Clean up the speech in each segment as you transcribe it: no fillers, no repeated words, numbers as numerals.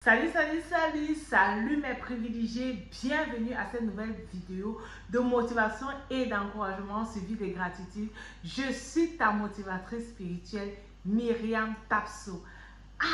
Salut mes privilégiés, bienvenue à cette nouvelle vidéo de motivation et d'encouragement suivi de gratitude. Je suis ta motivatrice spirituelle Myriam Tapso.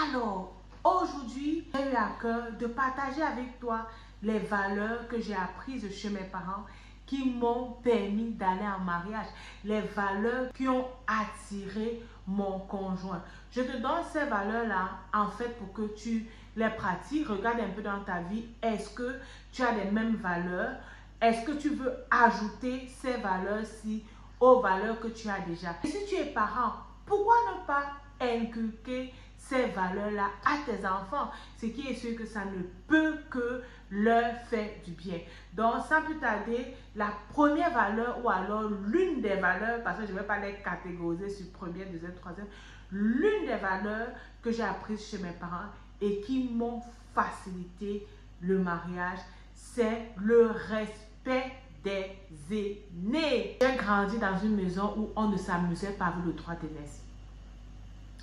Alors, aujourd'hui, j'ai eu à cœur de partager avec toi les valeurs que j'ai apprises chez mes parents qui m'ont permis d'aller en mariage, les valeurs qui ont attiré mon conjoint. Je te donne ces valeurs-là en fait pour que tu les pratiques. Regarde un peu dans ta vie, est-ce que tu as les mêmes valeurs? Est-ce que tu veux ajouter ces valeurs-ci aux valeurs que tu as déjà? Et si tu es parent, pourquoi ne pas inculquer ces valeurs-là à tes enfants? Ce qui est sûr que ça ne peut que leur faire du bien. Donc, sans plus tarder, la première valeur ou alors l'une des valeurs, parce que je ne vais pas les catégoriser sur première, deuxième, troisième, l'une des valeurs que j'ai apprises chez mes parents et qui m'ont facilité le mariage, c'est le respect des aînés. J'ai grandi dans une maison où on ne s'amusait pas avec le droit d'aînesse.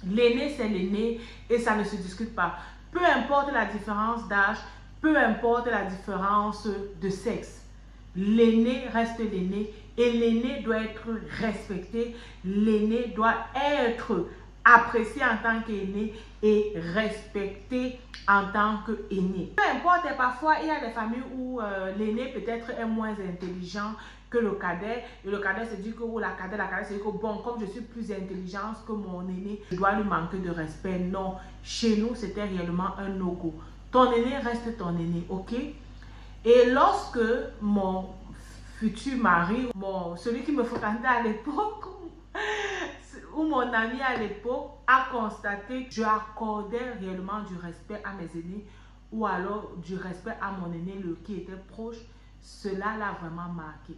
L'aîné, c'est l'aîné et ça ne se discute pas. Peu importe la différence d'âge, peu importe la différence de sexe. L'aîné reste l'aîné et l'aîné doit être respecté. L'aîné doit être apprécié en tant qu'aîné et respecté en tant qu'aîné. Peu importe, parfois il y a des familles où l'aîné peut-être est moins intelligent que le cadet et le cadet se dit que ou la cadet se dit que bon, comme je suis plus intelligente que mon aîné, je dois lui manquer de respect. Non, chez nous c'était réellement un no-go. Ton aîné reste ton aîné, ok? Et lorsque mon futur mari, celui qui me fréquentait à l'époque, où mon ami à l'époque a constaté que je accordais réellement du respect à mes aînés ou alors du respect à mon aîné qui était proche, cela l'a vraiment marqué.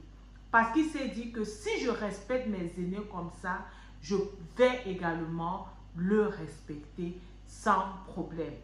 Parce qu'il s'est dit que si je respecte mes aînés comme ça, je vais également le respecter sans problème.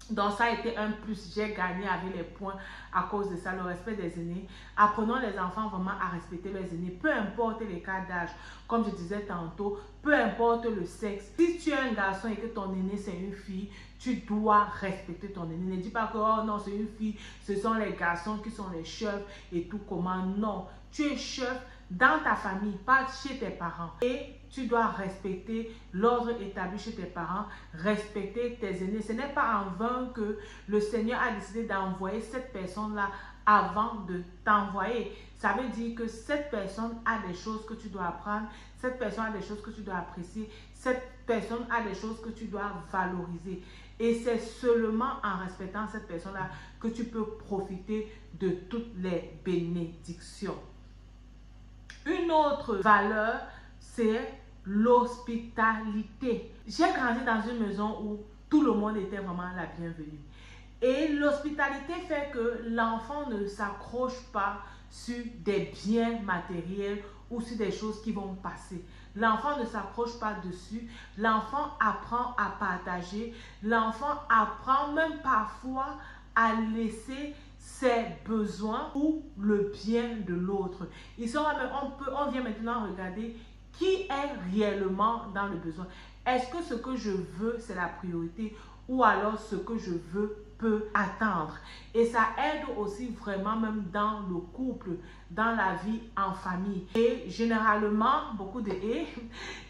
Donc ça a été un plus, j'ai gagné avec les points à cause de ça, le respect des aînés. Apprenons les enfants vraiment à respecter leurs aînés, peu importe les cas d'âge, comme je disais tantôt, peu importe le sexe. Si tu es un garçon et que ton aîné c'est une fille, tu dois respecter ton aîné. Ne dis pas que oh non c'est une fille, ce sont les garçons qui sont les chefs et tout comment. Non, tu es chef dans ta famille, pas chez tes parents. Et tu dois respecter l'ordre établi chez tes parents, respecter tes aînés. Ce n'est pas en vain que le Seigneur a décidé d'envoyer cette personne-là avant de t'envoyer. Ça veut dire que cette personne a des choses que tu dois apprendre, cette personne a des choses que tu dois apprécier, cette personne a des choses que tu dois valoriser. Et c'est seulement en respectant cette personne-là que tu peux profiter de toutes les bénédictions. Une autre valeur, c'est l'hospitalité. J'ai grandi dans une maison où tout le monde était vraiment la bienvenue. Et l'hospitalité fait que l'enfant ne s'accroche pas sur des biens matériels ou sur des choses qui vont passer. L'enfant ne s'accroche pas dessus. L'enfant apprend à partager. L'enfant apprend même parfois à laisser ses besoins ou le bien de l'autre. On vient maintenant regarder qui est réellement dans le besoin. Est-ce que ce que je veux, c'est la priorité ou alors ce que je veux peut attendre? Et ça aide aussi vraiment même dans le couple, dans la vie en famille. Et généralement,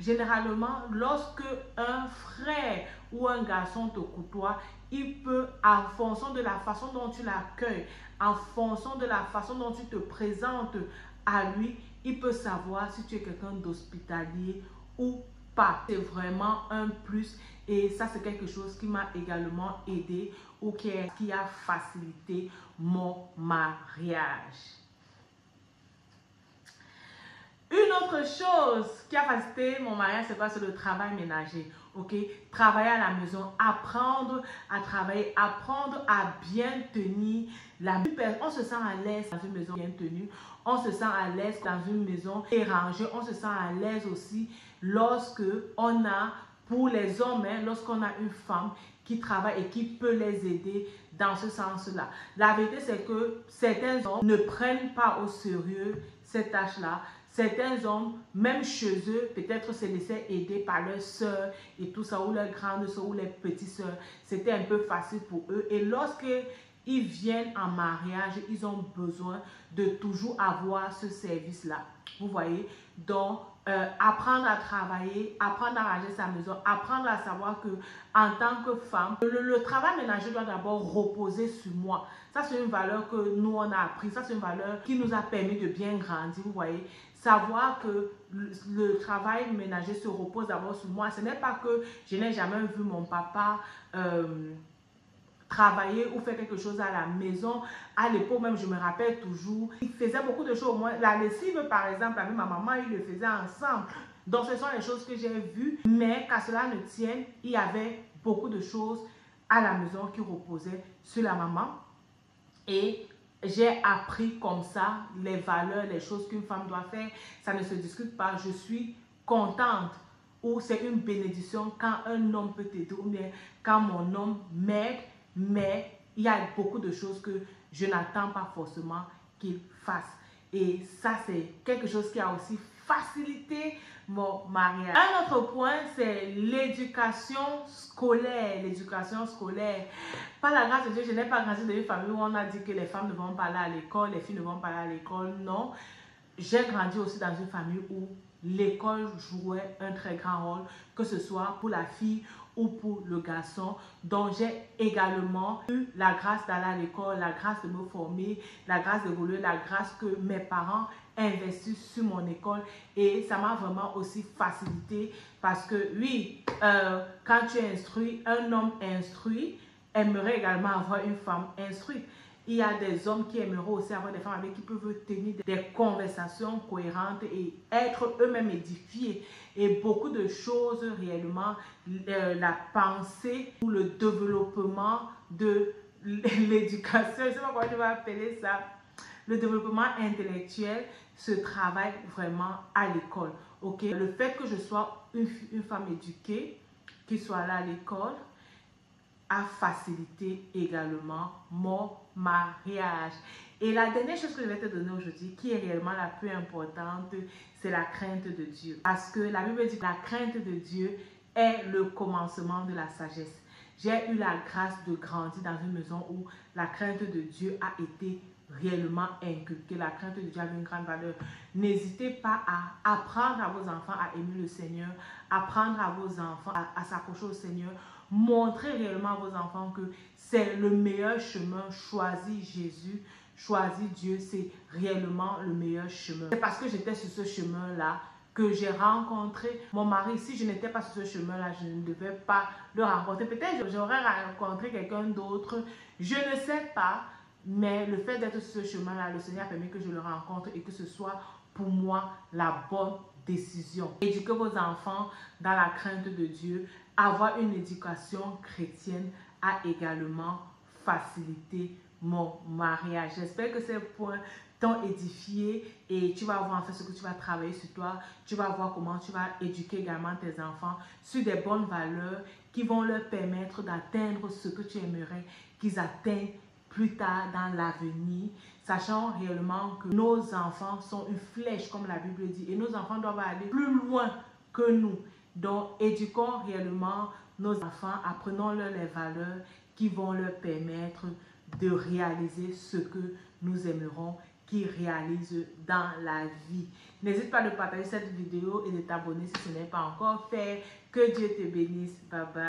généralement, lorsque un frère ou un garçon te côtoie, il peut, en fonction de la façon dont tu l'accueilles, en fonction de la façon dont tu te présentes à lui, il peut savoir si tu es quelqu'un d'hospitalier ou pas. C'est vraiment un plus et ça c'est quelque chose qui m'a également aidé ou qui a facilité mon mariage. Une autre chose qui a facilité mon mariage, c'est quoi? C'est le travail ménager. Ok, travailler à la maison, apprendre à travailler, apprendre à bien tenir la maison. On se sent à l'aise dans une maison bien tenue, on se sent à l'aise dans une maison rangée, on se sent à l'aise aussi lorsque on a, pour les hommes, lorsqu'on a une femme qui travaille et qui peut les aider dans ce sens-là. La vérité, c'est que certains hommes ne prennent pas au sérieux cette tâche-là. certains hommes, même chez eux, peut-être se laissaient aider par leurs sœurs et tout ça, ou leurs grandes sœurs ou les petites sœurs. C'était un peu facile pour eux. Et lorsque ils viennent en mariage, ils ont besoin de toujours avoir ce service-là. Vous voyez? Donc, apprendre à travailler, apprendre à ranger sa maison, apprendre à savoir que en tant que femme, le travail ménager doit d'abord reposer sur moi. Ça, c'est une valeur que nous, on a appris. Ça, c'est une valeur qui nous a permis de bien grandir. Vous voyez? Savoir que le travail ménager se repose d'abord sur moi. Ce n'est pas que je n'ai jamais vu mon papa travailler ou faire quelque chose à la maison. À l'époque même, je me rappelle toujours, il faisait beaucoup de choses. Moi, la lessive, par exemple, avec ma maman, ils le faisaient ensemble. Donc, ce sont les choses que j'ai vues. Mais qu'à cela ne tienne, il y avait beaucoup de choses à la maison qui reposaient sur la maman. Et j'ai appris comme ça les valeurs, les choses qu'une femme doit faire. Ça ne se discute pas. Je suis contente ou c'est une bénédiction quand un homme peut t'aider ou bien quand mon homme m'aide. Mais il y a beaucoup de choses que je n'attends pas forcément qu'il fasse. Et ça, c'est quelque chose qui a aussi facilité mon mariage. Un autre point, c'est l'éducation scolaire. L'éducation scolaire. Par la grâce de Dieu, je n'ai pas grandi dans une famille où on a dit que les femmes ne vont pas aller à l'école, les filles ne vont pas aller à l'école. Non. J'ai grandi aussi dans une famille où l'école jouait un très grand rôle, que ce soit pour la fille ou pour le garçon. Donc, j'ai également eu la grâce d'aller à l'école, la grâce de me former, la grâce d'évoluer, la grâce que mes parents investissent sur mon école. Et ça m'a vraiment aussi facilité parce que, oui, quand tu es instruit, un homme instruit aimerait également avoir une femme instruite. Il y a des hommes qui aimeraient aussi avoir des femmes avec qui peuvent tenir des conversations cohérentes et être eux-mêmes édifiés. Et beaucoup de choses réellement, la pensée ou le développement de l'éducation, je ne sais pas comment je vais appeler ça, le développement intellectuel se travaille vraiment à l'école. Okay? Le fait que je sois une femme éduquée, qui soit là à l'école, a facilité également mon mariage. Et la dernière chose que je vais te donner aujourd'hui, qui est réellement la plus importante, c'est la crainte de Dieu. Parce que la Bible dit que la crainte de Dieu est le commencement de la sagesse. J'ai eu la grâce de grandir dans une maison où la crainte de Dieu a été réellement inculquée. La crainte de Dieu avait une grande valeur. N'hésitez pas à apprendre à vos enfants à aimer le Seigneur, apprendre à vos enfants à s'accrocher au Seigneur. Montrez réellement à vos enfants que c'est le meilleur chemin. Choisis Jésus, choisis Dieu, c'est réellement le meilleur chemin. C'est parce que j'étais sur ce chemin-là que j'ai rencontré mon mari. Si je n'étais pas sur ce chemin-là, je ne devais pas le rencontrer. Peut-être j'aurais rencontré quelqu'un d'autre. Je ne sais pas, mais le fait d'être sur ce chemin-là, le Seigneur a permis que je le rencontre et que ce soit pour moi la bonne décision. Éduquez vos enfants dans la crainte de Dieu. Avoir une éducation chrétienne a également facilité mon mariage. J'espère que ces points t'ont édifié et tu vas voir en fait ce que tu vas travailler sur toi. Tu vas voir comment tu vas éduquer également tes enfants sur des bonnes valeurs qui vont leur permettre d'atteindre ce que tu aimerais qu'ils atteignent plus tard dans l'avenir, sachant réellement que nos enfants sont une flèche, comme la Bible dit, et nos enfants doivent aller plus loin que nous. Donc, éduquons réellement nos enfants, apprenons-leur les valeurs qui vont leur permettre de réaliser ce que nous aimerons qu'ils réalisent dans la vie. N'hésite pas à partager cette vidéo et de t'abonner si ce n'est pas encore fait. Que Dieu te bénisse. Bye bye.